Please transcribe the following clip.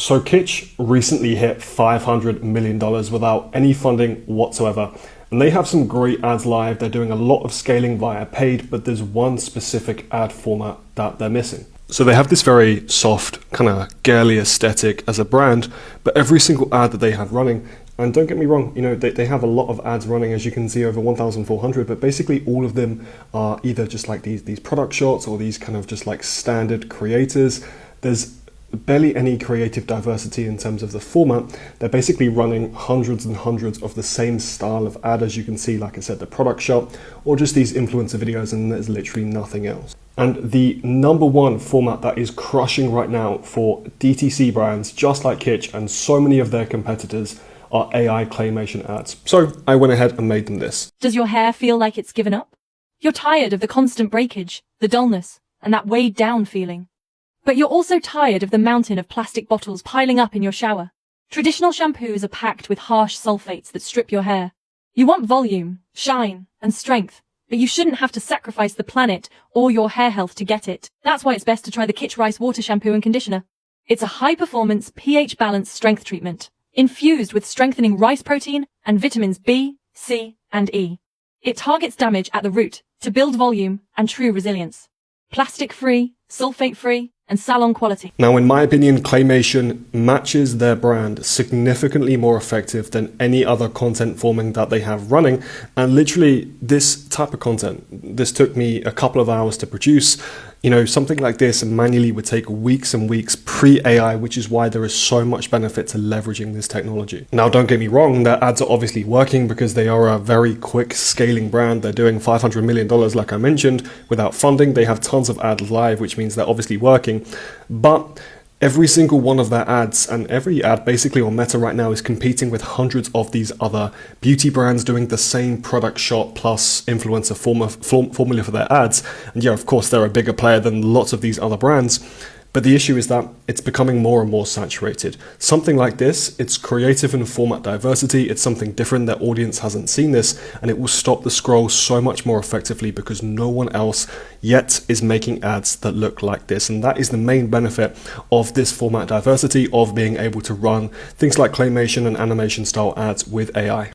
So Kitsch recently hit $500 million without any funding whatsoever. And they have some great ads live. They're doing a lot of scaling via paid, but there's one specific ad format that they're missing. So they have this very soft, kind of girly aesthetic as a brand, but every single ad that they have running, and don't get me wrong, they have a lot of ads running, as you can see, over 1,400, but basically all of them are either just like these product shots or these kind of just like standard creators. There's barely any creative diversity in terms of the format. They're basically running hundreds and hundreds of the same style of ad, as you can see, like I said, the product shot, or just these influencer videos, and there's literally nothing else. And the number one format that is crushing right now for DTC brands, just like Kitsch and so many of their competitors, are AI claymation ads. So I went ahead and made them this. Does your hair feel like it's given up? You're tired of the constant breakage, the dullness, and that weighed down feeling. But you're also tired of the mountain of plastic bottles piling up in your shower. Traditional shampoos are packed with harsh sulfates that strip your hair. You want volume, shine, and strength, but you shouldn't have to sacrifice the planet or your hair health to get it. That's why it's best to try the Kitsch Rice Water Shampoo and Conditioner. It's a high-performance, pH-balanced strength treatment, infused with strengthening rice protein and vitamins B, C, and E. It targets damage at the root to build volume and true resilience. Plastic-free, sulfate-free, and salon quality. Now, in my opinion, claymation matches their brand significantly more effective than any other content forming that they have running. And literally this type of content, this took me a couple of hours to produce. Something like this manually would take weeks and weeks pre-AI, which is why there is so much benefit to leveraging this technology. Now, don't get me wrong, their ads are obviously working because they are a very quick scaling brand. They're doing $500 million, like I mentioned, without funding. They have tons of ads live, which means they're obviously working. But every single one of their ads, and every ad basically on Meta right now, is competing with hundreds of these other beauty brands doing the same product shot plus influencer formula for their ads. And yeah, of course, they're a bigger player than lots of these other brands. But the issue is that it's becoming more and more saturated. Something like this, it's creative and format diversity. It's something different. Their audience hasn't seen this, and it will stop the scroll so much more effectively because no one else yet is making ads that look like this. And that is the main benefit of this format diversity, of being able to run things like claymation and animation style ads with AI.